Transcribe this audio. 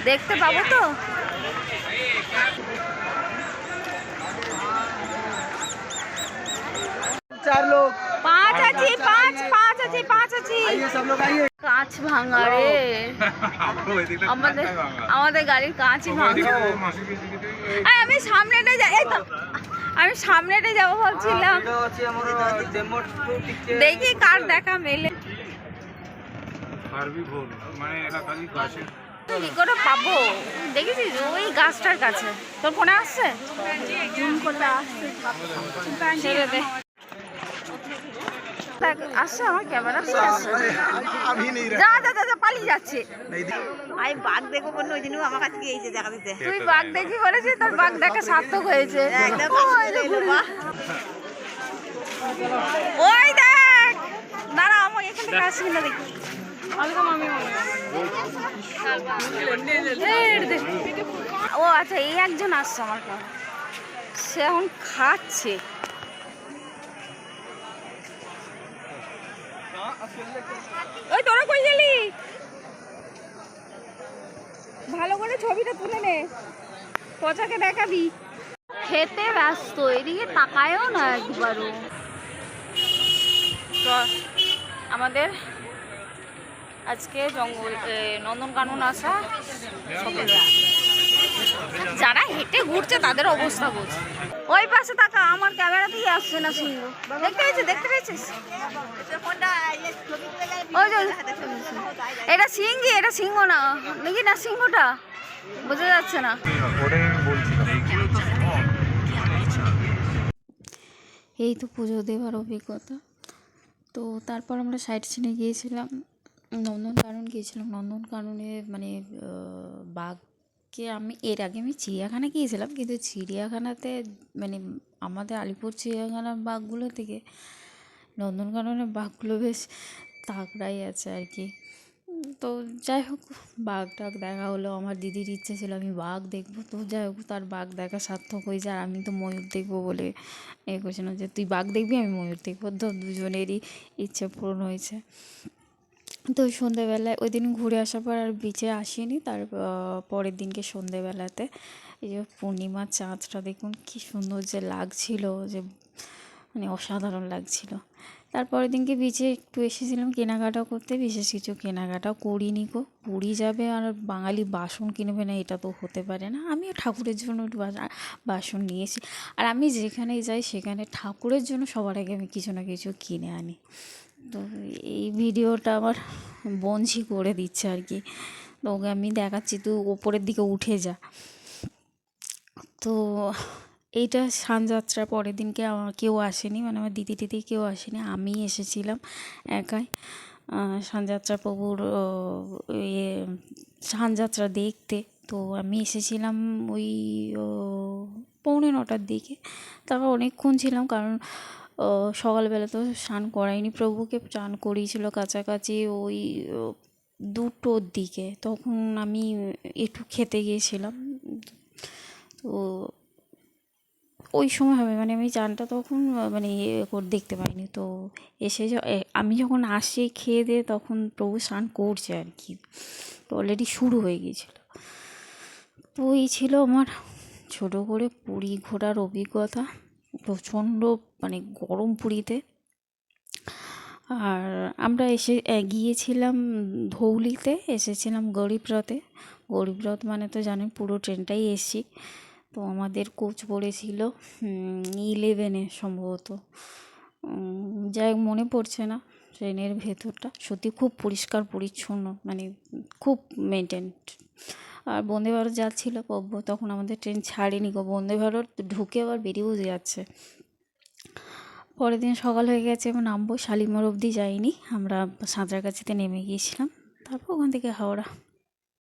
দেখতে পাবো তো? चार लोग, पाँच आची, पाँच आची। आइए सब लोग आइए। কাঁচ ভাঙা রে, আমাদের গাড়ির কাঁচই ভাঙা। আমি সামনেটাই যাই, আমি সামনেটাই যাবো ভাবছিলাম, দেখি কার দেখা মেলে। কি করে পাবো? দেখেছিস ওই গাছটার কাছে, তোর ফোনে আসছে? আসছে আমার ক্যামেরা দিয়ে আসছে। যা যা যা যা, পালিয়ে যাচ্ছে। আমি বাঘ দেখবো বলে ওই জন্য আমার কাছে গিয়েছে দেখা দিতে। তুই বাঘ দেখবি বলেছিস, তোর বাঘ দেখা সার্থক হয়েছে। ওই দেখ, দাঁড়া আমার এখান থেকে আসবি না, দেখি ও আচ্ছা, এই একজন আসছে আমার কাছে, সে এখন খাচ্ছে। ওই তোরা কই গেলি? ভালো করে ছবিটা তুলে নে, পচাকে দেখাবি। খেতে ব্যস্ত, এদিকে তাকায়ও না একবারও। আমাদের আজকে জঙ্গল নন্দনকানন আসা সকালবেলা। যারা হেঁটে ঘুরছে তাদের অবস্থা বুঝছে। ওই পাশে তাকা, আমার ক্যামেরা দিয়ে আসছে না সিংহ। দেখতে পেয়েছিস, দেখতে পেয়েছিস? ওই যে এটা সিংহি, এটা সিংহ না, দেখি না সিংহটা বোঝা যাচ্ছে না। এই তো পুজো দেওয়ার অভিজ্ঞতা। তো তারপর আমরা সাইট সিনে গিয়েছিলাম, নন্দনকানন গিয়েছিলাম। নন্দনকাননে মানে বাঘকে এর আগে আমি চিড়িয়াখানা গিয়েছিলাম, কিন্তু চিড়িয়াখানাতে মানে আমাদের আলিপুর চিড়িয়াখানার বাঘগুলো থেকে নন্দনকাননের বাঘগুলো বেশ তাগড়াই আছে আর কি। তো যাই হোক, বাঘ টাঘ দেখা হলো। আমার দিদির ইচ্ছে ছিল আমি বাঘ দেখবো, তো যাই হোক তার বাঘ দেখা সার্থক হয়েছে। আর আমি তো ময়ূর দেখবো বলে করছিলাম যে তুই বাঘ দেখবি, আমি ময়ূর দেখবো। তো দুজনেরই ইচ্ছে পূরণ হয়েছে। তো সন্ধেবেলায় ওই দিন ঘুরে আসার পর আর বিচে আসিনি। তার পরের দিনকে সন্ধেবেলাতে এই যে পূর্ণিমার চাঁদটা দেখুন কি সুন্দর যে লাগছিল, যে মানে অসাধারণ লাগছিল। তারপরের দিনকে বিচে একটু এসেছিলাম কেনাকাটা করতে, বিশেষ কিছু কেনাকাটাও করিনি গো। পুরী যাবে আর বাঙালি বাসন কিনবে না, এটা তো হতে পারে না। আমিও ঠাকুরের জন্য একটু বাসন নিয়েছি। আর আমি যেখানেই যাই সেখানে ঠাকুরের জন্য সবার আগে আমি কিছু না কিছু কিনে আনি। তো এই ভিডিওটা আমার বঞ্চি করে দিচ্ছে আর কি, তো ওকে আমি দেখাচ্ছি তুই ওপরের দিকে উঠে যা। তো এইটা সানযাত্রার পরের দিনকে আমার কেউ আসেনি, মানে আমার দিদি টিদি কেউ আসেনি, আমি এসেছিলাম একাই সানযাত্রা প্রভুর সানযাত্রা দেখতে। তো আমি এসেছিলাম ওই 8:45টার দিকে। তারপর অনেকক্ষণ ছিলাম, কারণ সকালবেলা তো স্নান করাইনি প্রভুকে, স্নান করিয়েছিল কাছাকাছি ওই 2টোর দিকে। তখন আমি একটু খেতে গিয়েছিলাম, তো ওই সময় হবে মানে আমি চানটা তখন মানে দেখতে পাইনি। তো এসে আমি যখন আসি খেয়ে দিয়ে তখন প্রভু স্নান করছে আর কি, তো অলরেডি শুরু হয়ে গিয়েছিলো। তো এই ছিল আমার ছোটো করে পুরী ঘোরার অভিজ্ঞতা। প্রচণ্ড মানে গরম পুরীতে। আর আমরা গিয়েছিলাম ধৌলিতে, এসেছিলাম গরিবরথে। গরিবরথ মানে তো জানেন পুরো ট্রেনটাই এসছি। তো আমাদের কোচ পড়েছিল 11-এ সম্ভবত, যাই মনে পড়ছে না। ট্রেনের ভেতরটা সত্যি খুব পরিষ্কার পরিচ্ছন্ন, মানে খুব মেনটেন। আর বন্দে ভারত যাচ্ছিলো তখন আমাদের ট্রেন ছাড়েনি গো, বন্দে ভারত ঢুকে আবার বেরিয়েও যাচ্ছে। পরের দিন সকাল হয়ে গেছে, এবং নামবো, শালিমার অবধি যাইনি আমরা, সাঁতরাগাছিতে নেমে গিয়েছিলাম। তারপর ওখান থেকে হাওড়া।